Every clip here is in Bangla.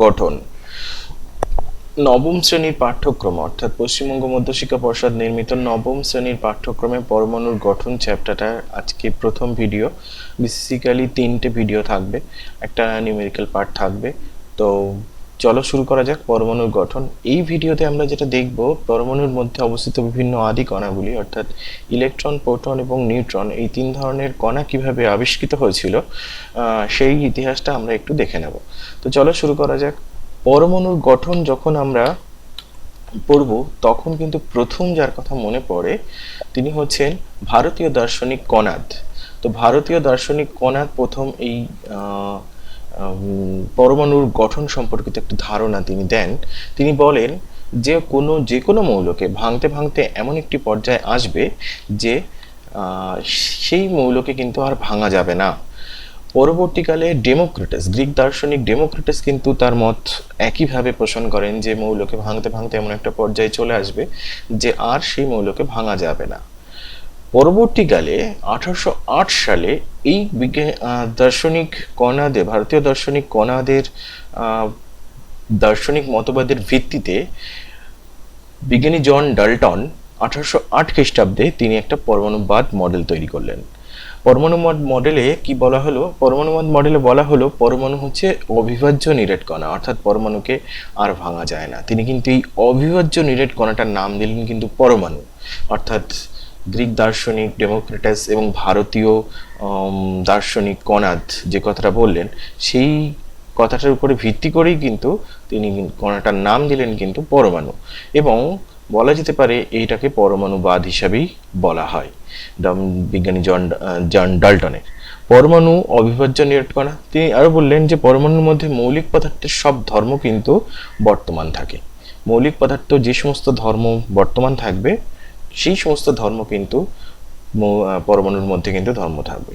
গঠন নবম শ্রেণীর পাঠ্যক্রম অর্থাৎ পশ্চিমবঙ্গ মধ্যশিক্ষা পর্ষদ নির্মিত নবম শ্রেণীর পাঠ্যক্রমে পরমাণুর গঠন চ্যাপ্টারটা আজকে প্রথম ভিডিও। বেসিক্যালি 3টে ভিডিও থাকবে, একটা নিউমেরিক্যাল পার্ট থাকবে। তো চলো শুরু করা যাক। পরমাণুর গঠন। এই ভিডিওতে আমরা যেটা দেখব, পরমাণুর মধ্যে অবস্থিত বিভিন্ন আদি কণাগুলি অর্থাৎ ইলেকট্রন, প্রোটন এবং নিউট্রন, এই 3 ধরনের কণা কিভাবে আবিষ্কৃত হয়েছিল সেই ইতিহাসটা আমরা একটু দেখে নেব। তো চলো শুরু করা যাক। পরমাণুর গঠন যখন আমরা পড়ব তখন কিন্তু প্রথম যার কথা মনে পড়ে তিনি হচ্ছেন ভারতীয় দার্শনিক কনাদ। তো ভারতীয় দার্শনিক কনাদ প্রথম এই পরমাণুর গঠন সম্পর্কিত একটা ধারণা তিনি দেন। তিনি বলেন যে কোনো মৌলকে ভাঙতে ভাঙতে এমন একটি পর্যায়ে আসবে যে সেই মৌলকে কিন্তু আর ভাঙা যাবে না। পরবর্তীকালে ডেমোক্রিটাস, গ্রিক দার্শনিক ডেমোক্রিটাস কিন্তু তার মত একইভাবে পোষণ করেন যে মৌলকে ভাঙতে ভাঙতে এমন একটা পর্যায়ে চলে আসবে যে আর সেই মৌলকে ভাঙা যাবে না। পরবর্তীকালে 1808 সালে এই দার্শনিক কণাদের, ভারতীয় দার্শনিক কণাদের দার্শনিক মতবাদের ভিত্তিতে বিজ্ঞানী জন ডাল্টন 1808 খ্রিস্টাব্দে তিনি একটা পরমাণুবাদ মডেল তৈরি করলেন। পরমাণুবাদ মডেলে কি বলা হলো? পরমাণুবাদ মডেলে বলা হলো পরমাণু হচ্ছে অবিভাজ্য নিরেট কণা, অর্থাৎ পরমাণুকে আর ভাঙা যায় না। তিনি কিন্তু এই অবিভাজ্য নিরেট কণাটার নাম দিলেন কিন্তু পরমাণু। অর্থাৎ গ্রিক দার্শনিক ডেমোক্রিটাস এবং ভারতীয় দার্শনিক কনাদ যে কথাটা বললেন, সেই কথাটার উপরে ভিত্তি করেই কিন্তু তিনি কণাটার নাম দিলেন কিন্তু পরমাণু। এবং বলা যেতে পারে এইটাকে পরমাণুবাদ হিসাবেই বলা হয় বিজ্ঞানী জন ডাল্টনের। পরমাণু অবিভাজ্য নিরেট কণা। তিনি আরো বললেন যে পরমাণুর মধ্যে মৌলিক পদার্থের সব ধর্ম কিন্তু বর্তমান থাকে। মৌলিক পদার্থ যে সমস্ত ধর্ম বর্তমান থাকবে সেই সমস্ত ধর্ম কিন্তু পরমাণুর মধ্যে কিন্তু ধর্ম থাকবে।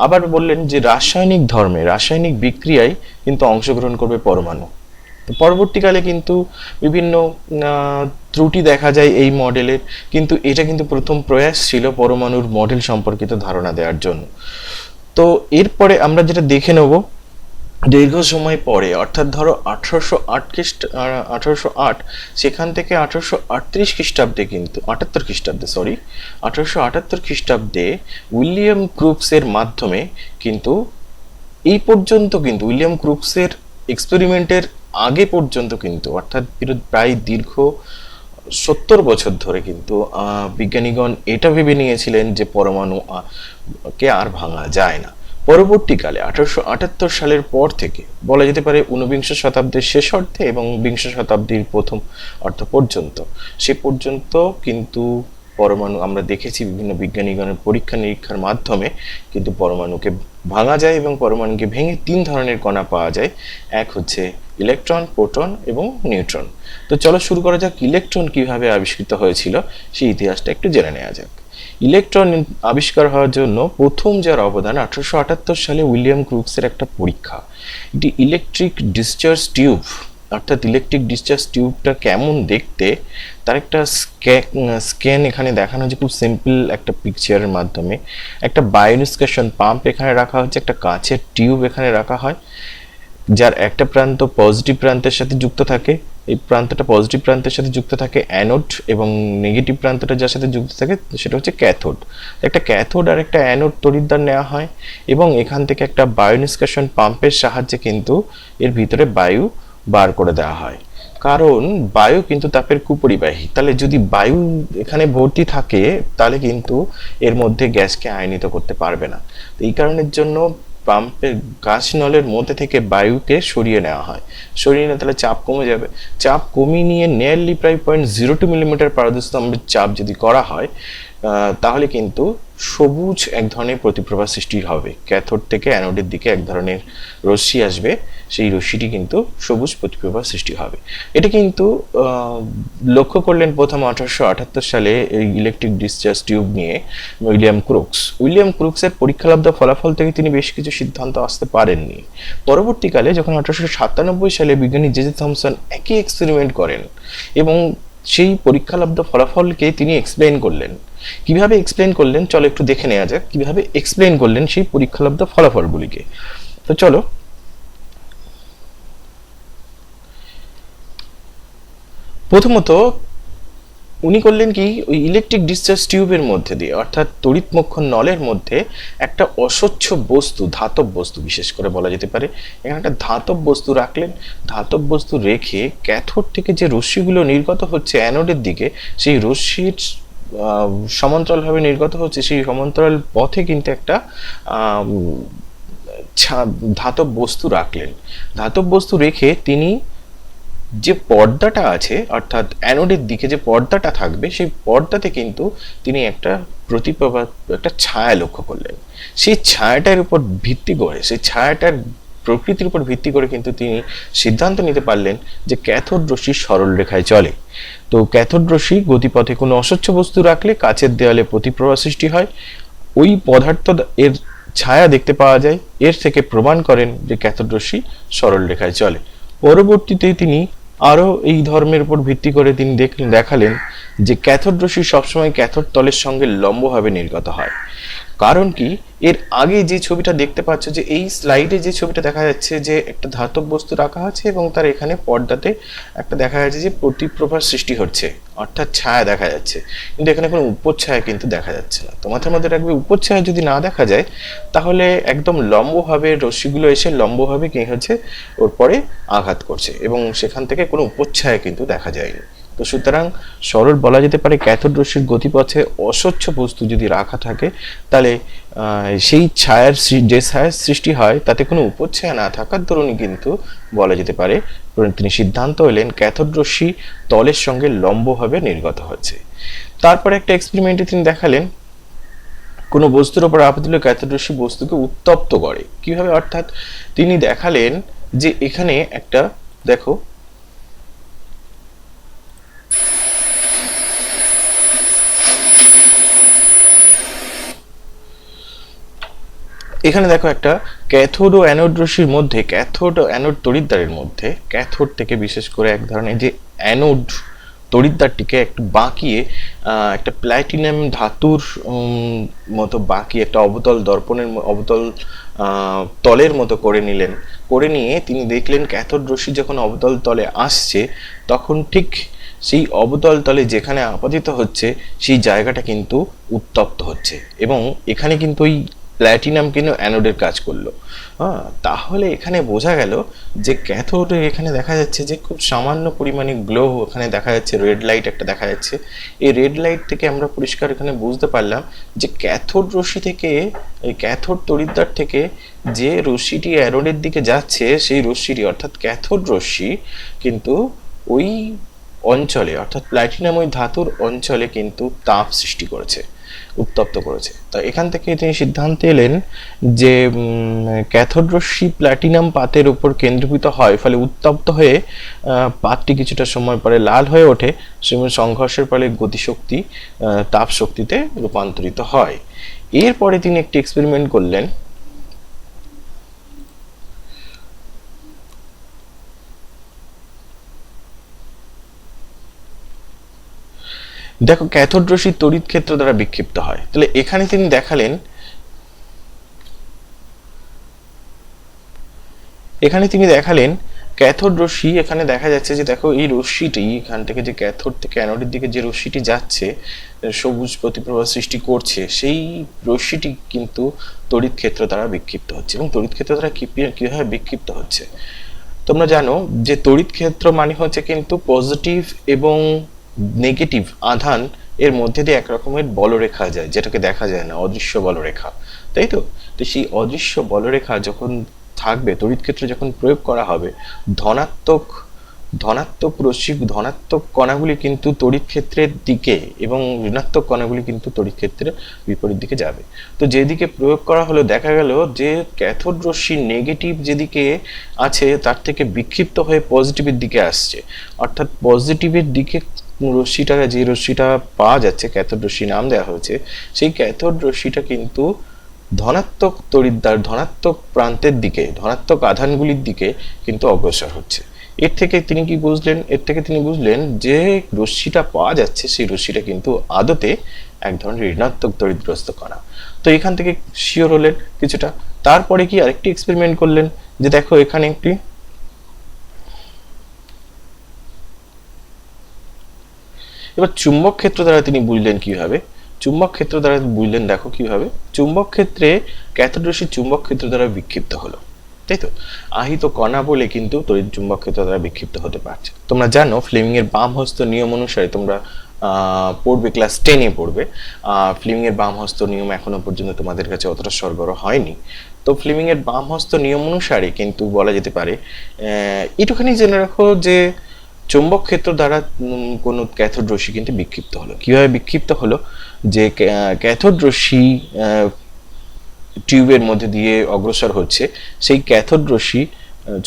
আবার বললেন যে রাসায়নিক ধর্মে, রাসায়নিক বিক্রিয়ায় কিন্তু অংশগ্রহণ করবে পরমাণু। পরবর্তীকালে কিন্তু বিভিন্ন ত্রুটি দেখা যায় এই মডেলের, কিন্তু এটা কিন্তু প্রথম প্রয়াস ছিল পরমাণুর মডেল সম্পর্কিত ধারণা দেওয়ার জন্য। তো এরপরে আমরা যেটা দেখে নেব, দীর্ঘ সময় পরে অর্থাৎ ধরো 1808 সেখান থেকে 1838 খ্রিস্টাব্দে কিন্তু 1878 খ্রিস্টাব্দে উইলিয়াম ক্রুকসের মাধ্যমে কিন্তু এই পর্যন্ত কিন্তু উইলিয়াম ক্রুকসের এক্সপেরিমেন্টের আগে পর্যন্ত কিন্তু অর্থাৎ প্রায় দীর্ঘ 70 বছর ধরে কিন্তু বিজ্ঞানীগণ এটা ভেবে নিয়েছিলেন যে পরমাণু কে আর ভাঙা যায় না। পরবর্তীকালে 1878 সালের পর থেকে বলা যেতে পারে ঊনবিংশ শতাব্দীর শেষার্ধে এবং বিংশ শতাব্দীর প্রথম অর্ধ পর্যন্ত, সে পর্যন্ত কিন্তু পরমাণু আমরা দেখেছি বিভিন্ন বিজ্ঞানীগণের পরীক্ষা নিরীক্ষার মাধ্যমে কিন্তু পরমাণুকে ভাঙা যায় এবং পরমাণুকে ভেঙে 3 ধরনের কণা পাওয়া যায়। এক হচ্ছে ইলেকট্রন, প্রোটন এবং নিউট্রন। তো চলো শুরু করা যাক। ইলেকট্রন কিভাবে আবিষ্কৃত হয়েছিল সেই ইতিহাসটা একটু জেনে নেওয়া যাক। ইলেকট্রন আবিষ্কার হওয়ার জন্য প্রথম যার অবদান 1878 সালে উইলিয়াম ক্রুকসের একটা পরীক্ষা। এটি ইলেকট্রিক ডিসচার্জ টিউব, অর্থাৎ ইলেকট্রিক ডিসচার্জ টিউবটা কেমন দেখতে তার একটা স্ক্যান এখানে দেখানো হচ্ছে খুব সিম্পল একটা পিকচারের মাধ্যমে। একটা বায়োনিস্কেশন পাম্প এখানে রাখা হচ্ছে, একটা কাঁচের টিউব এখানে রাখা হয় যার একটা প্রান্ত পজিটিভ প্রান্তের সাথে যুক্ত থাকে, এই প্রান্তটা পজিটিভ প্রান্তের সাথে যুক্ত থাকে অ্যানোড, এবং নেগেটিভ প্রান্তটা যার সাথে যুক্ত থাকে সেটা হচ্ছে ক্যাথোড। একটা ক্যাথোড আর একটা অ্যানোড তড়িৎদ্বার নেওয়া হয় এবং এখান থেকে একটা বায়োনিস্কেশন পাম্পের সাহায্যে কিন্তু এর ভিতরে বায়ু বার করে দেওয়া হয়। কারণ বায়ু কিন্তু তাপের কুপরিবাহী, তাহলে যদি বায়ু এখানে ভর্তি থাকে তাহলে কিন্তু এর মধ্যে গ্যাসকে আয়নিত করতে পারবে না। তো এই কারণের জন্য পাম্পের গাছ নলের মধ্যে থেকে বায়ুকে সরিয়ে নেওয়া হয়। সরিয়ে নিয়ে তাহলে চাপ কমে যাবে। চাপ কমিয়ে নিয়ে নিয়ারলি প্রায় 0.02 মিলিমিটার পারদস্তম্ভের চাপ যদি করা হয় তাহলে কিন্তু সবুজ এক ধরনের প্রতিপ্রভা সৃষ্টি হবে। ক্যাথোড থেকে অ্যানোডের দিকে এক ধরনের রশ্মি আসবে, সেই রশ্মিটি কিন্তু সবুজ প্রতিপ্রভা সৃষ্টি হবে। এটা কিন্তু লক্ষ্য করলেন প্রথম 1878 সালে এই ইলেকট্রিক ডিসচার্জ টিউব নিয়ে উইলিয়াম ক্রুকস। উইলিয়াম ক্রুকসের পরীক্ষালব্ধ ফলাফল থেকে তিনি বেশ কিছু সিদ্ধান্ত আসতে পারেননি। পরবর্তীকালে যখন 1897 সালে বিজ্ঞানী জে জে থমসন একই এক্সপেরিমেন্ট করেন এবং সেই পরীক্ষালব্ধ ফলাফলকে তিনি এক্সপ্লেইন করলেন। কিভাবে এক্সপ্লেইন করলেন চলো একটু দেখে নেওয়া যাক কিভাবে এক্সপ্লেইন করলেন সেই পরীক্ষালব্ধ ফলাফলগুলিকে। তো চলো প্রথমত উনি করলেন কি, ওই ইলেকট্রিক ডিসচার্জ টিউবের মধ্যে দিয়ে অর্থাৎ তড়িৎমক্ষণ নলের মধ্যে একটা অস্বচ্ছ বস্তু, ধাতব বস্তু বিশেষ করে বলা যেতে পারে, এখানে একটা ধাতব বস্তু রাখলেন। ধাতব বস্তু রেখে ক্যাথোড থেকে যে রশ্মিগুলো নির্গত হচ্ছে অ্যানোডের দিকে, সেই রশ্মির সমান্তরালভাবে নির্গত হচ্ছে, সেই সমান্তরাল পথে কিন্তু একটা ধাতব বস্তু রাখলেন। ধাতব বস্তু রেখে তিনি যে পর্দাটা আছে অর্থাৎ অ্যানোডের দিকে যে পর্দাটা থাকবে, সেই পর্দাতে কিন্তু তিনি একটা প্রতিপ্রভা, একটা ছায়া লক্ষ্য করলেন। সেই ছায়াটার উপর ভিত্তি করে, সেই ছায়াটার প্রকৃতির উপর ভিত্তি করে কিন্তু তিনি সিদ্ধান্ত নিতে পারলেন যে ক্যাথোড রশ্মি সরল রেখায় চলে। তো ক্যাথোড রশ্মি গতিপথে কোনো অস্বচ্ছ বস্তু রাখলে কাচের দেওয়ালে প্রতিপ্রভা সৃষ্টি হয়, ওই পদার্থ এর ছায়া দেখতে পাওয়া যায়, এর থেকে প্রমাণ করেন যে ক্যাথোড রশ্মি সরল রেখায় চলে। পরবর্তীতে তিনি আরও এই ধর্মের উপর ভিত্তি করে তিনি দেখালেন যে ক্যাথোড রশ্মি সবসময় ক্যাথোড তলের সঙ্গে লম্বভাবে নির্গত হয়। কারণ কি, এর আগে যে ছবিটা দেখতে পাচ্ছ, যে এই স্লাইডে যে ছবিটা দেখা যাচ্ছে যে একটা ধাতব বস্তু রাখা আছে এবং তার এখানে পর্দাতে একটা দেখা যাচ্ছে যে প্রতিপ্রভার সৃষ্টি হচ্ছে, অর্থাৎ ছায়া দেখা যাচ্ছে, কিন্তু এখানে কোনো উপচ্ছায়া কিন্তু দেখা যাচ্ছে না। তো মাথার মধ্যে রাখবে, উপচ্ছায়া যদি না দেখা যায় তাহলে একদম লম্বভাবে রশ্মিগুলো এসে লম্বভাবে কি হচ্ছে, ওর পরে আঘাত করছে এবং সেখান থেকে কোনো উপচ্ছায়া কিন্তু দেখা যায়নি। তো সুতরাং সরল বলা যেতে পারে ক্যাথোড রশ্মির গতিপথে অস্বচ্ছ বস্তু যদি রাখা থাকে, তাহলে সেই ছায়ার যে ছায়ার সৃষ্টি হয় তাতে কোনো উপচ্ছায়া না থাকার দরুনই কিন্তু বলা যেতে পারে তিনি সিদ্ধান্ত এলেন ক্যাথোড রশ্মি তলের সঙ্গে লম্বভাবে নির্গত হচ্ছে। তারপরে একটা এক্সপেরিমেন্টে তিনি দেখালেন কোনো বস্তুর ওপর আঘাত দিলে ক্যাথোড রশ্মি বস্তুকে উত্তপ্ত করে কিভাবে। অর্থাৎ তিনি দেখালেন যে এখানে একটা, দেখো এখানে দেখো একটা ক্যাথোড ও অ্যানোড রশ্মির মধ্যে, ক্যাথোড ও অ্যানোড তড়িৎদ্বারের মধ্যে ক্যাথোড থেকে বিশেষ করে এক ধরনের যে অ্যানোড তড়িৎদ্বারটিকে একটু বাঁকিয়ে একটা প্ল্যাটিনাম ধাতুর মতো বাঁকিয়ে একটা অবতল দর্পণের অবতল তলের মতো করে নিলেন। করে নিয়ে তিনি দেখলেন ক্যাথোড রশ্মি যখন অবতল তলে আসছে তখন ঠিক সেই অবতল তলে যেখানে আপতিত হচ্ছে সেই জায়গাটা কিন্তু উত্তপ্ত হচ্ছে এবং এখানে কিন্তু ওই প্ল্যাটিনাম কিন্তু অ্যানোডের কাজ করলো। হ্যাঁ, তাহলে এখানে বোঝা গেল যে ক্যাথোডে এখানে দেখা যাচ্ছে যে খুব সামান্য পরিমাণে গ্লো এখানে দেখা যাচ্ছে, রেড লাইট একটা দেখা যাচ্ছে। এই রেড লাইট থেকে আমরা পরিষ্কার এখানে বুঝতে পারলাম যে ক্যাথোড রশ্মি থেকে, এই ক্যাথোড তড়িৎদ্বার থেকে যে রশ্মিটি অ্যানোডের দিকে যাচ্ছে সেই রশ্মিটি অর্থাৎ ক্যাথোড রশ্মি কিন্তু ওই অঞ্চলে অর্থাৎ প্ল্যাটিনাম ওই ধাতুর অঞ্চলে কিন্তু তাপ সৃষ্টি করেছে, উত্তপ্ত করেছে। তো এখান থেকে তিনি সিদ্ধান্তে এলেন যে ক্যাথোড রশ্মি প্ল্যাটিনাম পাতের উপর কেন্দ্রীভূত হয়, ফলে উত্তপ্ত হয়ে পাতটি কিছুটা সময় পরে লাল হয়ে ওঠে, সংঘর্ষের ফলে গতিশক্তি তাপ শক্তিতে রূপান্তরিত হয়। এরপরে তিনি একটি এক্সপেরিমেন্ট করলেন। দেখো ক্যাথোড রশ্মি তড়িৎ ক্ষেত্র দ্বারা বিক্ষিপ্ত হয়, তাহলে এখানে তিনি দেখালেন, ক্যাথোড রশ্মি, এখানে দেখা যাচ্ছে যে দেখো এই রশ্মিটি এখান থেকে যে ক্যাথোড থেকে অ্যানোডের দিকে যে রশ্মিটি যাচ্ছে, সবুজ প্রতিপ্রভা সৃষ্টি করছে, সেই রশ্মিটি কিন্তু তড়িৎ ক্ষেত্র দ্বারা বিক্ষিপ্ত হচ্ছে। এবং তড়িৎ ক্ষেত্র দ্বারা কিভাবে বিক্ষিপ্ত হচ্ছে তোমরা জানো যে তড়িৎ ক্ষেত্র মানে হচ্ছে কিন্তু পজিটিভ এবং নেগেটিভ আধান এর মধ্যে দিয়ে এক রকমের বলরেখা যায়, যেটাকে দেখা যায় না, অদৃশ্য বলরেখা, তাই তো। তো সেই অদৃশ্য বলরেখা যখন থাকবে, তড়িৎ ক্ষেত্র যখন প্রয়োগ করা হবে, ধনাত্মক ধনাত্মক কণাগুলি কিন্তু তড়িৎ ক্ষেত্রের দিকে এবং ঋণাত্মক কণাগুলি কিন্তু তড়িৎ ক্ষেত্রের বিপরীত দিকে যাবে। তো যেদিকে প্রয়োগ করা হলো দেখা গেল যে ক্যাথোড রশ্মি নেগেটিভ যেদিকে আছে তার থেকে বিক্ষিপ্ত হয়ে পজিটিভের দিকে আসছে, অর্থাৎ পজিটিভের দিকে যে রশ্মিটা পাওয়া যাচ্ছে, ক্যাথোড রশ্মি নাম দেওয়া হয়েছে, সেই ক্যাথোড রশ্মিটা কিন্তু ধনাত্মক তড়িৎদ্বার, ধনাত্মক প্রান্তের দিকে, ধনাত্মক আধানগুলির দিকে কিন্তু অগ্রসর হচ্ছে। এর থেকে তিনি বুঝলেন যে রশ্মিটা পাওয়া যাচ্ছে সেই রশ্মিটা কিন্তু আদতে এক ধরনের ঋণাত্মক তড়িৎগ্রস্ত কণা। তো এখান থেকে শিওর হলেন কিছুটা। তারপরে কি আরেকটি এক্সপেরিমেন্ট করলেন, যে দেখো এখানে একটি এবার চুম্বক ক্ষেত্র দ্বারা তিনি বুঝলেন কিভাবে, চুম্বক ক্ষেত্র দ্বারা বুঝলেন, দেখো কিভাবে চুম্বক ক্ষেত্রে ক্যাথোড রশ্মি চুম্বক ক্ষেত্র দ্বারা বিক্ষিপ্ত হলো, তাই তো। আহিত কণা বলে কিন্তু তড়িৎ চুম্বক ক্ষেত্র দ্বারা বিক্ষিপ্ত হতে পারছে। তোমরা জানো ফ্লেমিং এর বাম হস্ত নিয়ম অনুসারে, তোমরা পড়বে, ক্লাস 10-এ পড়বে। ফ্লেমিং এর বাম হস্ত নিয়ম এখনো পর্যন্ত তোমাদের কাছে অতটা সরবরাহ হয়নি। তো ফ্লেমিং এর বাম হস্ত নিয়ম অনুসারে কিন্তু বলা যেতে পারে, এটুখানি জেনে রাখো যে চৌম্বক ক্ষেত্র দ্বারা কোনো ক্যাথোড রশ্মি কিন্তু বিক্ষিপ্ত হলো। কিভাবে বিক্ষিপ্ত হলো, যে ক্যাথোড রশ্মি টিউবের মধ্যে দিয়ে অগ্রসর হচ্ছে, সেই ক্যাথোড রশ্মি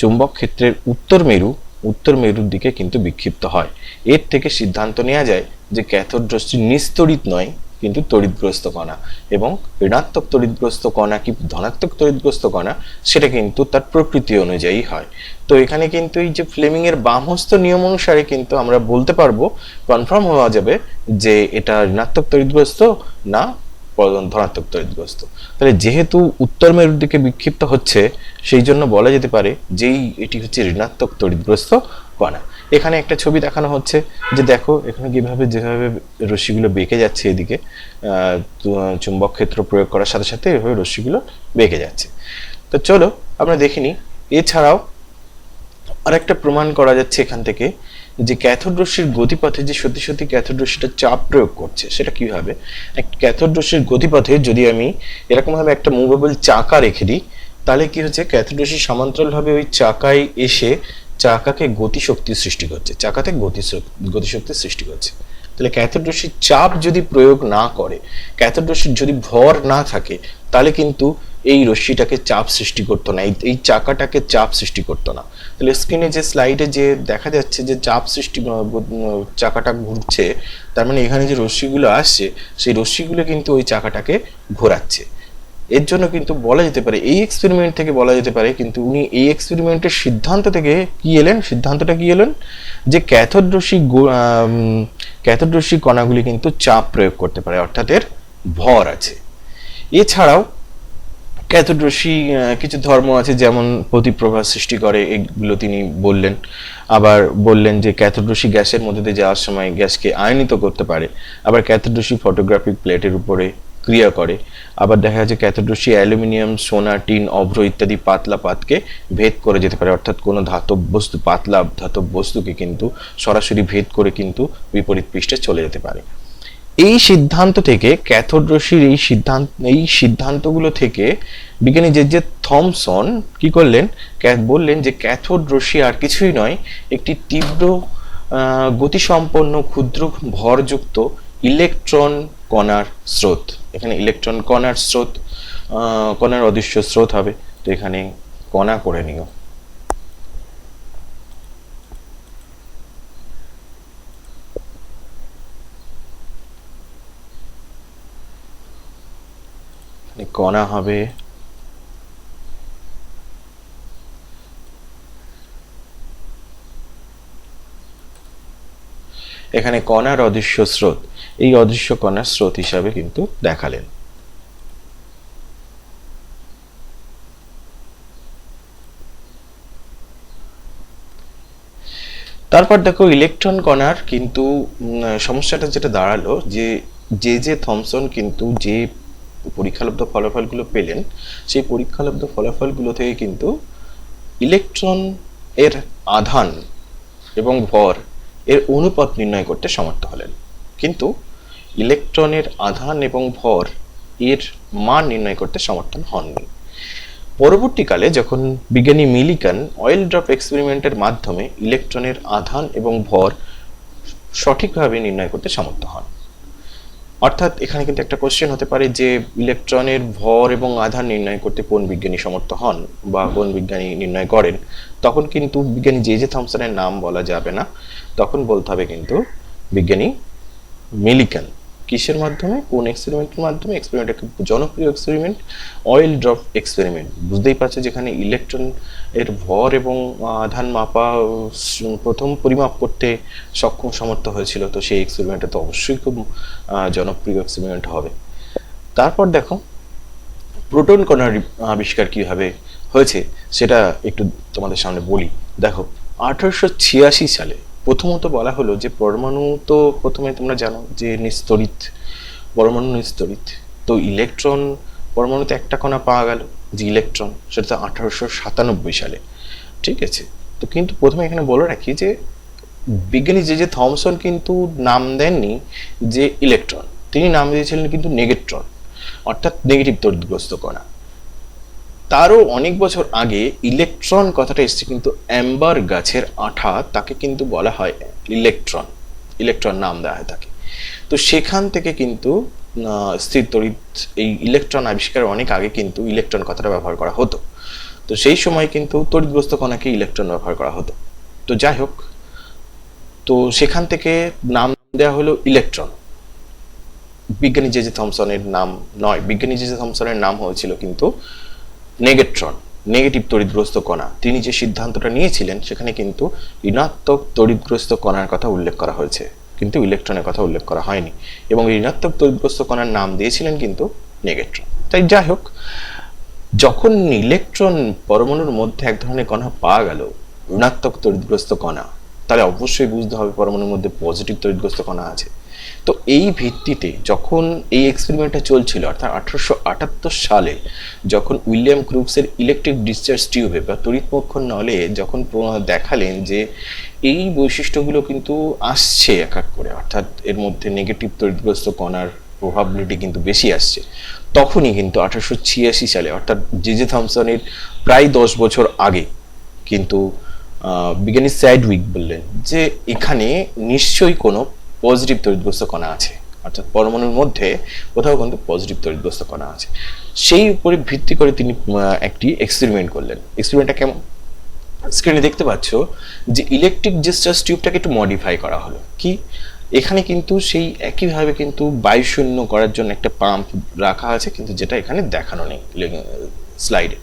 চুম্বক ক্ষেত্রের উত্তর মেরুর দিকে কিন্তু বিক্ষিপ্ত হয়। এর থেকে সিদ্ধান্ত নেওয়া যায় যে ক্যাথোড রশ্মি নিস্তড়িত নয়, কিন্তু তড়িৎগ্রস্ত কণা, এবং ঋণাত্মক তড়িৎগ্রস্ত কণা কি ধনাত্মক তড়িৎগ্রস্ত কণা সেটা কিন্তু তার প্রকৃতি অনুযায়ী হয়। তো এখানে কিন্তু এই যে ফ্লেমিং এর বামহস্ত নিয়ম অনুসারে কিন্তু আমরা বলতে পারবো, কনফার্ম হওয়া যাবে যে এটা ঋণাত্মক তড়িৎগ্রস্ত না ধনাত্মক তড়িৎগ্রস্ত। তাহলে যেহেতু উত্তর মেরুর দিকে বিক্ষিপ্ত হচ্ছে, সেই জন্য বলা যেতে পারে যেই এটি হচ্ছে ঋণাত্মক তড়িৎগ্রস্ত কণা। এখানে একটা ছবি দেখানো হচ্ছে, যে দেখো এখানে কিভাবে যেভাবে রশ্মিগুলো বেঁকে যাচ্ছে এদিকে, চুম্বক ক্ষেত্র প্রয়োগ করার সাথে সাথে এভাবে রশ্মিগুলো বেঁকে যাচ্ছে। তো চলো আমরা দেখিনি। এছাড়াও আরেকটা প্রমাণ করা যাচ্ছে এখান থেকে, যে ক্যাথোড রশ্মির গতিপথে যে সত্যি সত্যি ক্যাথোড রশ্মিটা চাপ প্রয়োগ করছে, সেটা কিভাবে। ক্যাথোড রশ্মির গতিপথে যদি আমি এরকম ভাবে একটা মুভেবল চাকা রেখে দিই, তাহলে কি হচ্ছে, ক্যাথোড রশ্মি সমান্তরালভাবে ওই চাকায় এসে চাকাকে গতিশক্তি সৃষ্টি করছে, চাকাতে গতিশক্তি সৃষ্টি করছে। তাহলে ক্যাথোড রশ্মির চাপ যদি প্রয়োগ না করে, ক্যাথোড রশ্মির যদি ভর না থাকে, তাহলে কিন্তু এই রশ্মিটাকে চাপ সৃষ্টি করতো না, এই চাকাটাকে চাপ সৃষ্টি করতো না। তাহলে স্ক্রিনে যে স্লাইডে যে দেখা যাচ্ছে যে চাপ সৃষ্টি, চাকাটা ঘুরছে, তার মানে এখানে যে রশ্মিগুলো আসছে, সেই রশ্মিগুলো কিন্তু ওই চাকাটাকে ঘোরাচ্ছে। এর জন্য কিন্তু বলা যেতে পারে, এই এক্সপেরিমেন্ট থেকে বলা যেতে পারে, কিন্তু উনি এই এক্সপেরিমেন্টের সিদ্ধান্ত থেকে কি এলেন, সিদ্ধান্তটা কি এলেন, যে ক্যাথোড রশ্মি কণাগুলি কিন্তু চাপ প্রয়োগ করতে পারে, অর্থাৎ এর ভর আছে। এছাড়াও ক্যাথোড রশ্মি কিছু ধর্ম আছে, যেমন প্রতিপ্রভা সৃষ্টি করে, এগুলো তিনি বললেন। আবার বললেন যে ক্যাথোড রশ্মি গ্যাসের মধ্যে দিয়ে যাওয়ার সময় গ্যাসকে আয়নিত করতে পারে। আবার ক্যাথোড রশ্মি ফটোগ্রাফিক প্লেটের উপরে ক্রিয়া করে। আবার দেখা যাচ্ছে ক্যাথোড রশ্মি অ্যালুমিনিয়াম, সোনা, টিন, অভ্র ইত্যাদি পাতলা পাতকে ভেদ করে যেতে পারে, অর্থাৎ কোনো ধাতব বস্তু, পাতলা ধাতব বস্তুকে কিন্তু সরাসরি ভেদ করে কিন্তু বিপরীত পৃষ্ঠে চলে যেতে পারে। এই সিদ্ধান্ত থেকে, ক্যাথোড রশ্মির এই সিদ্ধান্তগুলো থেকে বিজ্ঞানী জে থমসন কি করলেন, বললেন যে ক্যাথোড রশ্মি আর কিছুই নয়, একটি তীব্র গতিসম্পন্ন ক্ষুদ্র ভরযুক্ত ইলেকট্রন কণার স্রোত। এখানে ইলেকট্রন কণার স্রোত, কণার অদৃশ্য স্রোত হবে। তো এখানে কণা করে নিও। কণা হবে এখানে কণার অদৃশ্য স্রোত, এই অদৃশ্য কণার স্রোত হিসাবে কিন্তু দেখালেন। তারপর দেখো ইলেকট্রন কণার কিন্তু সমস্যাটা যেটা দাঁড়ালো, যে থমসন কিন্তু যে পরীক্ষালব্ধ ফলাফলগুলো পেলেন, সেই পরীক্ষালব্ধ ফলাফলগুলো থেকে কিন্তু ইলেকট্রন এর আধান এবং ভর এর অনুপাত নির্ণয় করতে সমর্থ হলেন, কিন্তু ইলেকট্রনের আধান এবং ভর এর মান নির্ণয় করতে সমর্থন হননি। পরবর্তীকালে যখন বিজ্ঞানী মিলিকান অয়েল ড্রপ এক্সপেরিমেন্টের মাধ্যমে ইলেকট্রনের আধান এবং ভর সঠিকভাবে নির্ণয় করতে সমর্থ হন। অর্থাৎ এখানে কিন্তু একটা কোশ্চেন হতে পারে যে ইলেকট্রনের ভর এবং আধান নির্ণয় করতে কোন বিজ্ঞানী সমর্থ হন বা কোন বিজ্ঞানী নির্ণয় করেন, তখন কিন্তু বিজ্ঞানী জে থমসনের নাম বলা যাবে না, তখন বলতে হবে কিন্তু বিজ্ঞানী মিলিকান। কিসের মাধ্যমে, কোন এক্সপেরিমেন্টের মাধ্যমে? এক্সপেরিমেন্ট একটা জনপ্রিয় এক্সপেরিমেন্ট, অয়েল ড্রপ এক্সপেরিমেন্ট। বুঝতেই পারছো যেখানে ইলেকট্রন এর ভর এবং আধান মাপা প্রথম পরিমাপ করতে সক্ষম সমর্থ হয়েছিল, তো সেই এক্সপেরিমেন্টটা তো অবশ্যই খুব জনপ্রিয় এক্সপেরিমেন্ট হবে। তারপর দেখো প্রোটন কণার আবিষ্কার কিভাবে হয়েছে সেটা একটু তোমাদের সামনে বলি। দেখো 1886 সালে প্রথমত বলা হলো যে পরমাণু তো প্রথমে তোমরা জানো যে নিস্তড়িত, পরমাণু নিস্তড়িত, তো ইলেকট্রন পরমাণুতে একটা কণা পাওয়া গেল যে ইলেকট্রন, সেটা তো 1897 সালে, ঠিক আছে। তো কিন্তু প্রথমে এখানে বলে রাখি যে বিজ্ঞানী জে জে থমসন কিন্তু নাম দেননি যে ইলেকট্রন, তিনি নাম দিয়েছিলেন কিন্তু নেগেট্রন, অর্থাৎ নেগেটিভ তড়িৎগ্রস্ত কণা। তারও অনেক বছর আগে ইলেকট্রন কথাটা এসেছে কিন্তু অ্যাম্বার গাছের আঠা, তাকে কিন্তু বলা হয় ইলেকট্রন, ইলেকট্রন নাম দেওয়া হয় তাকে। তো সেখান থেকে কিন্তু স্থির তড়িৎ, এই ইলেকট্রন আবিষ্কারের অনেক আগে কিন্তু ইলেকট্রন কথাটা ব্যবহার করা হতো। তো সেই সময় কিন্তু তড়িৎগ্রস্ত কণাকে ইলেকট্রন ব্যবহার করা হতো। তো যাই হোক, তো সেখান থেকে নাম দেওয়া হলো ইলেকট্রন, বিজ্ঞানী জে জে থমসনের নাম নয়। বিজ্ঞানী জে জে থমসনের নাম হয়েছিল কিন্তু নেগেট্রন, নেগেটিভ তড়িৎগ্রস্ত কণা। তিনি যে সিদ্ধান্তটা নিয়েছিলেন সেখানে কিন্তু ঋণাত্মক তড়িৎগ্রস্ত কণার কথা উল্লেখ করা হয়েছে, কিন্তু ইলেকট্রনের কথা উল্লেখ করা হয়নি, এবং ঋণাত্মক তড়িৎগ্রস্ত কণার নাম দিয়েছিলেন কিন্তু নেগেট্রন। তাই যাই হোক, যখন ইলেকট্রন পরমাণুর মধ্যে এক ধরনের কণা পাওয়া গেল, ঋণাত্মক তড়িৎগ্রস্ত কণা, তাহলে অবশ্যই বুঝতে হবে পরমাণুর মধ্যে পজিটিভ তড়িৎগ্রস্ত কণা আছে। তো এই ভিত্তিতে যখন এই এক্সপেরিমেন্টটা চলছিল, অর্থাৎ 1878 সালে যখন উইলিয়াম ক্রুকসের ইলেকট্রিক ডিসচার্জ টিউবে বা তড়িৎমক্ষণ নলে যখন দেখালেন যে এই বৈশিষ্ট্যগুলো কিন্তু আসছে এক এক করে, অর্থাৎ এর মধ্যে নেগেটিভ তড়িৎগ্রস্ত কণার প্রবাবিলিটি কিন্তু বেশি আসছে, তখনই কিন্তু 1886 সালে, অর্থাৎ জে জে থমসনের প্রায় 10 বছর আগে কিন্তু বিজ্ঞানী স্যাডউইক বললেন যে এখানে নিশ্চয়ই কোনো পজিটিভ তড়িৎগ্রস্ত কণা আছে, অর্থাৎ পরমাণুর মধ্যে কোথাও কিন্তু পজিটিভ তড়িৎগ্রস্ত কণা আছে। সেই উপরে ভিত্তি করে তিনি একটি এক্সপেরিমেন্ট করলেন। এক্সপেরিমেন্টটা কেমন? স্ক্রিনে দেখতে পাচ্ছ যে ইলেকট্রিক ডিসচার্জ টিউবটাকে একটু মডিফাই করা হলো। কি, এখানে কিন্তু সেই একইভাবে কিন্তু বায়ু শূন্য করার জন্য একটা পাম্প রাখা আছে, কিন্তু যেটা এখানে দেখানো নেই স্লাইডে।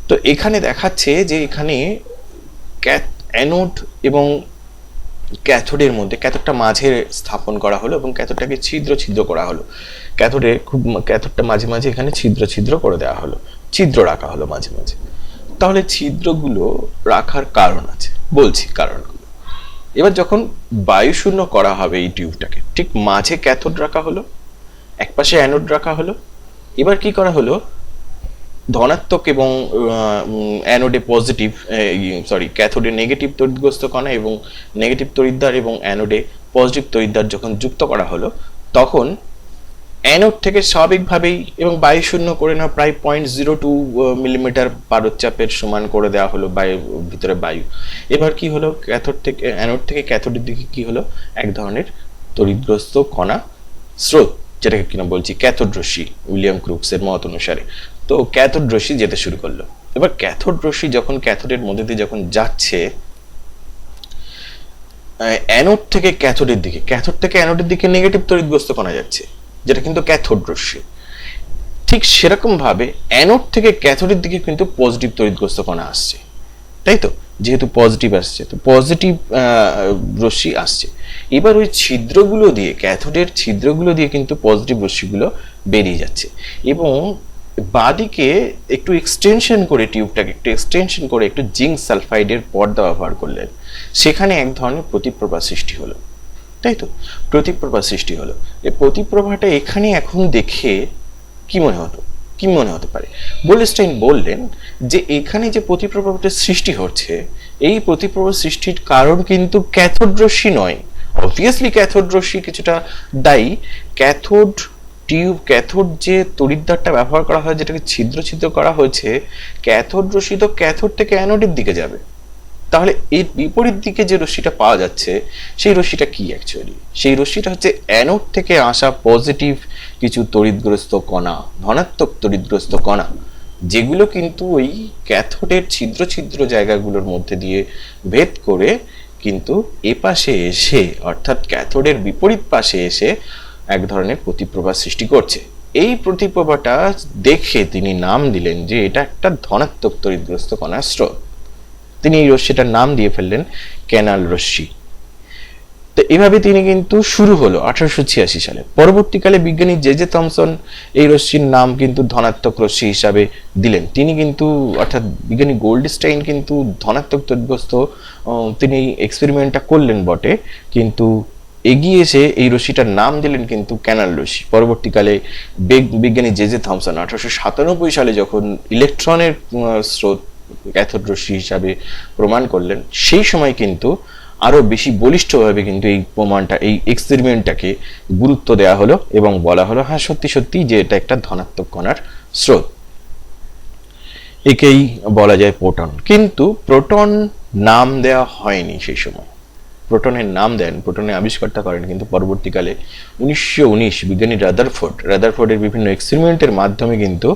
তো এখানে দেখাচ্ছে যে এখানে অ্যানোড এবং ক্যাথোডের মধ্যে, ক্যাথোডটা মাঝে স্থাপন করা হলো এবং ক্যাথোডটাকে ছিদ্র ছিদ্র করা হলো, ক্যাথোডটা মাঝে মাঝে এখানে ছিদ্র ছিদ্র করে দেওয়া হলো, ছিদ্র রাখা হলো মাঝে মাঝে। তাহলে ছিদ্রগুলো রাখার কারণ আছে, বলছি কারণগুলো। এবার যখন বায়ু শূন্য করা হবে এই টিউবটাকে, ঠিক মাঝে ক্যাথোড রাখা হলো, একপাশে অ্যানোড রাখা হলো। এবার কি করা হলো, ধনাত্মক এবং অ্যানোডে পজিটিভ, ক্যাথোডে নেগেটিভ তড়িৎগ্রস্ত কণা এবং নেগেটিভ তড়িৎদ্বার এবং অ্যানোডে পজিটিভ তড়িৎদ্বার যখন যুক্ত করা হলো, তখন অ্যানোড থেকে স্বাভাবিকভাবেই এবং বায়ু শূন্য করে নেওয়া প্রায় 0.02 মিলিমিটার পারদচাপের সমান করে দেওয়া হলো বায়ুর ভিতরে বায়ু। এবার কি হলো, অ্যানোড থেকে ক্যাথোডের দিকে কি হলো, এক ধরনের তড়িৎগ্রস্ত কণা স্রোত, যেটাকে কিনা বলছি ক্যাথোড রশ্মি উইলিয়াম ক্রুকসের মত অনুসারে। তো ক্যাথোড রশ্মি যেতে শুরু করলো। এবার ক্যাথোড রশ্মি যখন ক্যাথোডের মধ্যে দিয়ে যখন যাচ্ছে অ্যানোড থেকে ক্যাথোডের দিকে, ক্যাথোড থেকে অ্যানোডের দিকে নেগেটিভ তড়িৎগ্রস্ত কণা যাচ্ছে, যেটা কিন্তু ক্যাথোড রশ্মি। ঠিক সেরকম ভাবে অ্যানোড থেকে ক্যাথোডের দিকে কিন্তু পজিটিভ তড়িৎগ্রস্ত কণা আসছে, তাই তো, যেহেতু পজিটিভ আসছে তো পজিটিভ রশ্মি আসছে। এবার ওই ছিদ্রগুলো দিয়ে, ক্যাথোডের ছিদ্রগুলো দিয়ে কিন্তু পজিটিভ রশ্মিগুলো বেরিয়ে যাচ্ছে, এবং বাদিকে একটু এক্সটেনশন করে, টিউবটাকে একটু এক্সটেনশন করে একটু জিঙ্ক সালফাইডের পর্দা ব্যবহার করলেন। সেখানে এক ধরনের প্রতিপ্রভা সৃষ্টি হলো, তাই তো, প্রতিপ্রভা সৃষ্টি হলো। এই প্রতিপ্রভাটা এখানে এখন দেখে কি মনে হতে পারে? বোল্ডস্টাইন বললেন যে এখানে যে প্রতিপ্রভাটা সৃষ্টি হচ্ছে, এই প্রতিপ্রভা সৃষ্টির কারণ কিন্তু ক্যাথোড রশ্মি নয়। অবভিয়াসলি ক্যাথোড রশ্মি কিছুটা দায়ী। ক্যাথোড যে তড়িৎদ্বারটা ব্যবহার করা হয়, যেটাকে ছিদ্র ছিদ্র করা হয়েছে, ক্যাথোড রশ্মি তো ক্যাথোড থেকে অ্যানোডের দিকে যাবে। তাহলে এর বিপরীত দিকে যে রশ্মিটা পাওয়া যাচ্ছে, সেই রশ্মিটা কি অ্যাকচুয়ালি? সেই রশ্মিটা হচ্ছে অ্যানোড থেকে আসা পজিটিভ কিছু তড়িৎগ্রস্ত কণা, ধনাত্মক তড়িৎগ্রস্ত কণা, যেগুলো কিন্তু ওই ক্যাথোডের ছিদ্র ছিদ্র জায়গাগুলোর মধ্যে দিয়ে ভেদ করে কিন্তু এ পাশে এসে, অর্থাৎ ক্যাথোডের বিপরীত পাশে এসে এক ধরনের প্রতিপ্রভা সৃষ্টি করছে। এই প্রতিপ্রভাটা দেখে তিনি নাম দিলেন যে এটা একটা ধনাত্মক তড়িৎগ্রস্ত কণার স্রোত। তিনি এই রশ্মিটার নাম দিয়ে ফেললেন ক্যানাল রশ্মি। তো তো এভাবে তিনি কিন্তু শুরু হলো 1886 সালে। পরবর্তীকালে বিজ্ঞানী জে থমসন এই রশ্মির নাম কিন্তু ধনাত্মক রশ্মি হিসাবে দিলেন। তিনি কিন্তু অর্থাৎ বিজ্ঞানী গোল্ডস্টাইন কিন্তু ধনাত্মক তৈলগ্রস্ত তিনি এক্সপেরিমেন্টটা করলেন বটে, কিন্তু এগিয়ে এসে এই রশ্মিটার নাম দিলেন কিন্তু ক্যানাল রশ্মি। পরবর্তীকালে বিজ্ঞানী জে থমসন 1897 সালে যখন ইলেকট্রনের স্রোত ক্যাথোড রশ্মি হিসাবে প্রমাণ করলেন, সেই সময় কিন্তু আরো বেশি বলিষ্ঠভাবে কিন্তু এই প্রমাণটা, এই এক্সপেরিমেন্টটাকে গুরুত্ব দেওয়া হলো এবং বলা হলো হ্যাঁ সত্যি সত্যি যে এটা একটা ধনাত্মক কণার স্রোত। একেই বলা যায় প্রোটন। কিন্তু প্রোটন নাম দেওয়া হয়নি সেই সময়। প্রোটনের নাম দেন, প্রোটনের আবিষ্কারটা করেন কিন্তু পরবর্তীকালে 1919 বিজ্ঞানী রাদারফোর্ডের বিভিন্ন এক্সপেরিমেন্টের মাধ্যমে কিন্তু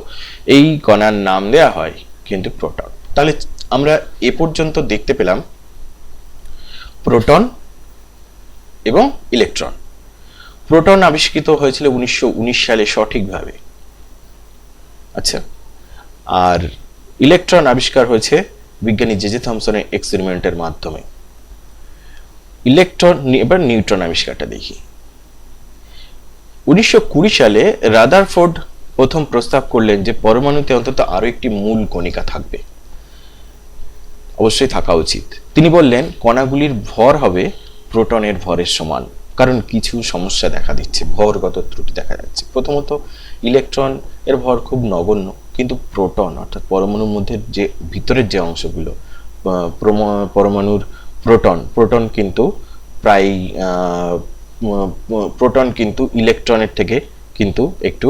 এই কণার নাম দেওয়া হয় কিন্তু প্রোটন। তাহলে আমরা এ পর্যন্ত দেখতে পেলাম প্রোটন এবং ইলেকট্রন। প্রোটন আবিষ্কৃত হয়েছিল 1919 সালে সঠিকভাবে, আচ্ছা, আর ইলেকট্রন আবিষ্কার হয়েছে বিজ্ঞানী জে থমসনের এক্সপেরিমেন্টের মাধ্যমে। ইলেকট্রন এবার নিউট্রন আবিষ্কারটা দেখি। 1920 সালে রাদারফোর্ড প্রথম প্রস্তাব করলেন যে পরমাণুতে অন্তত আরো একটি মূল কণিকা থাকবে, অবশ্যই থাকা উচিত। তিনি বললেন কণাগুলির ভর হবে প্রোটনের ভরের সমান, কারণ কিছু সমস্যা দেখা দিচ্ছে, ভরগত ত্রুটি দেখা যাচ্ছে। প্রথমত ইলেকট্রন এর ভর খুব নগণ্য, কিন্তু প্রোটন অর্থাৎ পরমাণুর মধ্যে যে ভিতরের যে অংশগুলো পরমাণুর প্রোটন কিন্তু প্রায় প্রোটন কিন্তু ইলেকট্রনের থেকে কিন্তু একটু,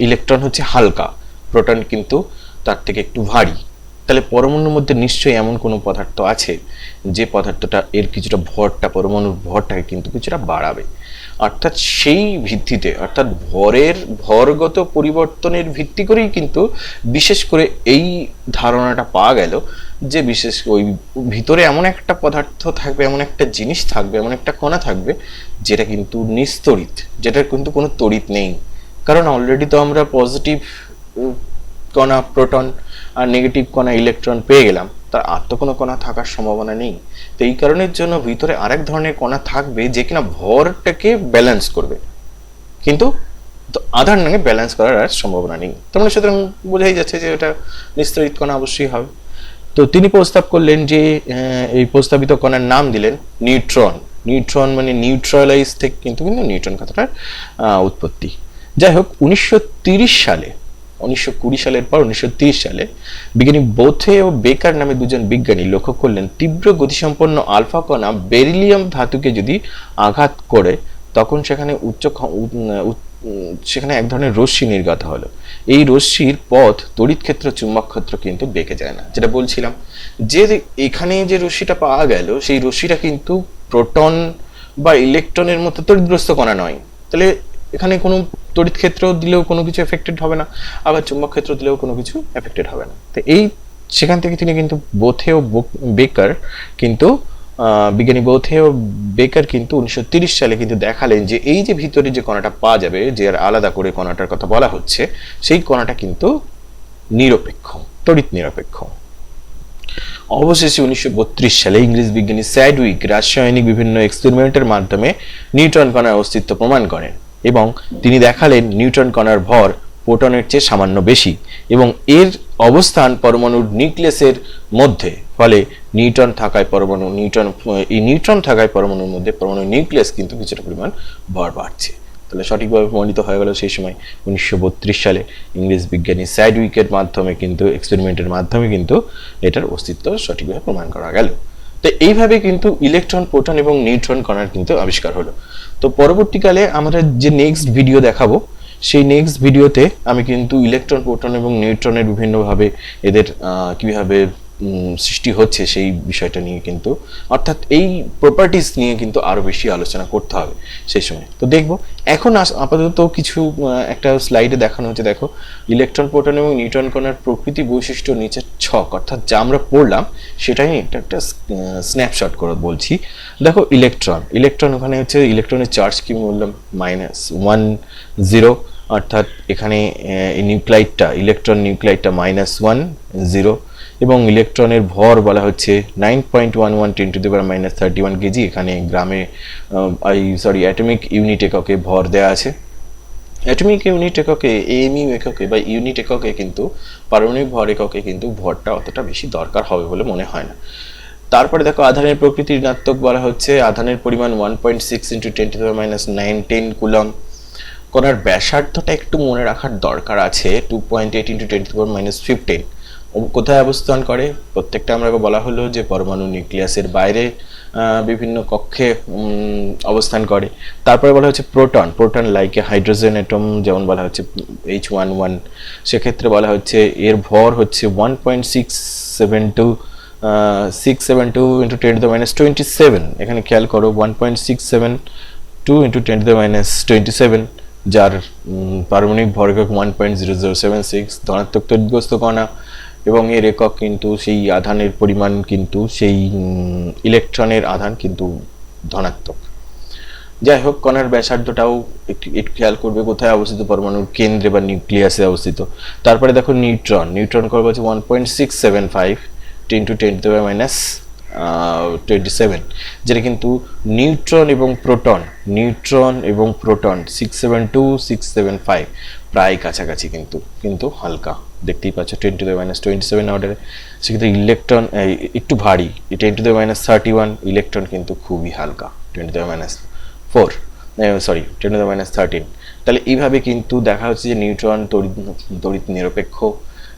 ইলেকট্রন হচ্ছে হালকা, প্রোটন কিন্তু তার থেকে একটু ভারী। তাহলে পরমাণুর মধ্যে নিশ্চয়ই এমন কোনো পদার্থ আছে যে পদার্থটা এর কিছুটা ভরটা, পরমাণুর ভরটাকে কিন্তু কিছুটা বাড়াবে। অর্থাৎ সেই ভিত্তিতে, অর্থাৎ ভরগত পরিবর্তনের ভিত্তি করেই কিন্তু বিশেষ করে এই ধারণাটা পাওয়া গেল যে বিশেষ ওই ভিতরে এমন একটা পদার্থ থাকবে, এমন একটা জিনিস থাকবে, এমন একটা কণা থাকবে যেটা কিন্তু নিস্তড়িৎ, যেটার কিন্তু কোনো তড়িৎ নেই। কারণ অলরেডি তো আমরা পজিটিভ কণা প্রোটন আর নেগেটিভ কণা ইলেকট্রন পেয়ে গেলাম, তার আর তো কোনো কণা থাকার সম্ভাবনা নেই। তো এই কারণের জন্য ভিতরে আরেক ধরনের কণা থাকবে যে কিনা ভরটাকে ব্যালেন্স করবে, কিন্তু আধার নামে ব্যালেন্স করার আর সম্ভাবনা নেই। তোমরা সুতরাং বোঝাই যাচ্ছে যে এটা নিস্তড়িৎ কণা অবশ্যই হবে। তো তিনি প্রস্তাব করলেন যে এই প্রস্তাবিত কণার নাম দিলেন নিউট্রন। নিউট্রন মানে নিউট্রালাইজ থেকে কিন্তু নিউট্রন কথাটার উৎপত্তি। যাই হোক, 1930 সালে, 1920 সালের পর 1930 সালে বিজ্ঞানী বোথে ও বেকার নামে দুজন বিজ্ঞানী লক্ষ্য করলেন তীব্র গতিসম্পন্ন আলফা কণা বেরিলিয়াম ধাতুকে যদি আঘাত করে তখন সেখানে এক ধরনের রশ্মি নির্গত হলো। এই রশ্মির পথ তড়িৎ ক্ষেত্র চুম্বক ক্ষেত্র কিন্তু বেঁকে যায় না। যেটা বলছিলাম যে এখানে যে রশ্মিটা পাওয়া গেল সেই রশ্মিটা কিন্তু প্রোটন বা ইলেকট্রনের মতো তড়িৎগ্রস্ত কণা নয়। তাহলে এখানে কোনো তড়িৎ ক্ষেত্র দিলেও কোনো কিছু এফেক্টেড হবে না, আবার চুম্বক ক্ষেত্র দিলেও কোনো কিছু এফেক্টেড হবে না। তো এই সেখান থেকে তিনি কিন্তু বোথে ও বেকার কিন্তু বিজ্ঞানী বোথে ও বেকার কিন্তু 1930 সালে কিন্তু দেখালেন যে এই যে ভিতরে যে কণাটা পাওয়া যাবে, যে আলাদা করে কণাটার কথা বলা হচ্ছে, সেই কণাটা কিন্তু নিরপেক্ষ, তড়িৎ নিরপেক্ষ। অবশেষে 1932 সালে ইংরেজ বিজ্ঞানী স্যাডউইক রাসায়নিক বিভিন্ন এক্সপেরিমেন্টের মাধ্যমে নিউট্রন কণার অস্তিত্ব প্রমাণ করেন এবং তিনি দেখালেন নিউট্রন কণার ভর প্রোটনের চেয়ে সামান্য বেশি এবং এর অবস্থান পরমাণুর নিউক্লিয়াসের মধ্যে। ফলে নিউট্রন থাকায় পরমাণুর মধ্যে পরমাণুর নিউক্লিয়াস কিন্তু কিছুটা পরিমাণ ভর বাড়ছে। তাহলে সঠিকভাবে প্রমাণিত হয়ে গেল সেই সময় 1932 সালে ইংরেজ বিজ্ঞানী স্যাডউইকের মাধ্যমে কিন্তু এক্সপেরিমেন্টের মাধ্যমে কিন্তু এটার অস্তিত্ব সঠিকভাবে প্রমাণ করা গেল। তো এইভাবে কিন্তু ইলেকট্রন, প্রোটন এবং নিউট্রন কণার কিন্তু আবিষ্কার হলো। তো পরবর্তীকালে আমরা যে নেক্সট ভিডিও দেখাবো, সেই নেক্সট ভিডিওতে আমি কিন্তু ইলেকট্রন, প্রোটন এবং নিউট্রনের বিভিন্নভাবে এদের কিভাবে সৃষ্টি হচ্ছে সেই বিষয়টা নিয়ে কিন্তু, অর্থাৎ এই প্রপার্টিজ নিয়ে কিন্তু আরো বেশি আলোচনা করতে হবে সেই সময়। তো দেখবো এখন আপাতত কিছু একটা স্লাইডে দেখানো হচ্ছে। দেখো, ইলেকট্রন, প্রোটন এবং নিউট্রন কণার প্রকৃতি, বৈশিষ্ট্য, নিচের ছক, অর্থাৎ যা আমরা পড়লাম সেটাই একটা স্ন্যাপশট করে বলছি। দেখো, ইলেকট্রন ওখানে হচ্ছে ইলেকট্রনের চার্জ কি বললাম, -1 0, অর্থাৎ এখানে নিউক্লাইডটা, ইলেকট্রন নিউক্লাইডটা -1 0, এবং ইলেকট্রনের ভর বলা হচ্ছে 9.11 10⁻³ কেজি। এখানে গ্রামে অ্যাটমিক ইউনিট এককে ভর দেওয়া আছে। অ্যাটমিক ইউনিট এককে, এএমইউ এককে বা ইউনিট এককে কিন্তু পারমাণবিক ভর এককে কিন্তু ভরটা অতটা বেশি দরকার হবে বলে মনে হয় না। তারপরে দেখো আধানের প্রকৃতি ঋণাত্মক বলা হচ্ছে, আধানের পরিমাণ 1.6 × 10⁻⁹ কুলম। কণার ব্যাসার্ধটা একটু মনে রাখার দরকার আছে, 2.8 × 10⁻15। কোথায় অবস্থান করে? প্রত্যেকটা আমরা বলা হলো যে পরমাণু নিউক্লিয়াসের বাইরে বিভিন্ন কক্ষে অবস্থান করে। তারপরে বলা হচ্ছে proton, proton like a hydrogen atom, যেমন বলা হচ্ছে H11। সেক্ষেত্রে বলা হচ্ছে এর ভর হচ্ছে 1.672 × 10⁻27। এখানে খেয়াল করো 1.672 × 10⁻27, যার পারমাণবিক ভর একক 1.0076। ধনাত্মক তড়িৎগ্রস্ত কণা এবং এর একক কিন্তু সেই আধানের পরিমাণ কিন্তু সেই ইলেকট্রনের আধান কিন্তু ধনাত্মক। যাই হোক, কণার ব্যাসার্ধটাও একটু খেয়াল করবে, কোথায় অবস্থিত? পরমাণুর কেন্দ্রে বা নিউক্লিয়াসে অবস্থিত। তারপরে দেখো নিউট্রন, নিউট্রন করবো হচ্ছে 1.675 × 10⁻27, যেটা কিন্তু নিউট্রন এবং প্রোটন, নিউট্রন এবং প্রোটন 672 675 প্রায় কাছাকাছি, কিন্তু হালকা। দেখতেই পাচ্ছ 10⁻27 অর্ডারে। সেক্ষেত্রে ইলেকট্রন একটু ভারী, 10⁻31। ইলেকট্রন কিন্তু খুবই হালকা, 10⁻13। তাহলে এইভাবে কিন্তু দেখা হচ্ছে যে নিউট্রন তড়িৎ নিরপেক্ষ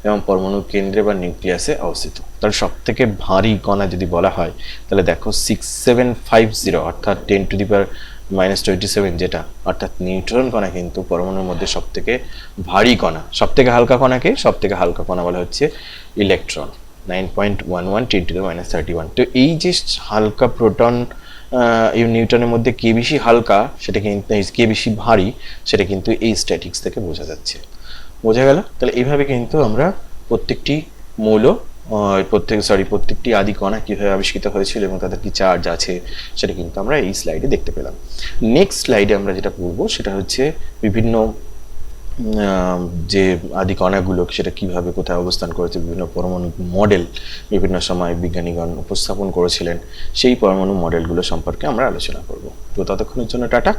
এবং পরমাণু কেন্দ্রে বা নিউক্লিয়াসে অবস্থিত। তাহলে সব থেকে ভারী কণা যদি বলা হয় তাহলে দেখো 6750 অর্থাৎ 10⁻27, যেটা অর্থাৎ নিউট্রন কণা কিন্তু পরমাণুর মধ্যে সব থেকে ভারী কণা। সব থেকে হালকা কণাকে, সব থেকে হালকা কণা বলা হচ্ছে ইলেকট্রন, 9.11 10⁻31। তো এই যে হালকা প্রোটন নিউটনের মধ্যে কে বেশি হালকা সেটা কিন্তু, কে বেশি ভারী সেটা কিন্তু এই স্ট্যাটিক্স থেকে বোঝা যাচ্ছে। বোঝা গেল? তাহলে এইভাবে কিন্তু আমরা প্রত্যেকটি মৌল, প্রত্যেকটি আদি কণা কিভাবে আবিষ্কৃত হয়েছিল এবং তাদের কি চার্জ আছে সেটা কিন্তু আমরা এই স্লাইডে দেখতে পেলাম। নেক্সট স্লাইডে আমরা যেটা করব সেটা হচ্ছে বিভিন্ন যে আদি কণাগুলো সেটা কিভাবে কোথায় অবস্থান করেছে, বিভিন্ন পরমাণু মডেল বিভিন্ন সময় বিজ্ঞানীগণ উপস্থাপন করেছিলেন, সেই পরমাণু মডেলগুলো সম্পর্কে আমরা আলোচনা করব। তো ততক্ষণের জন্য টাটা।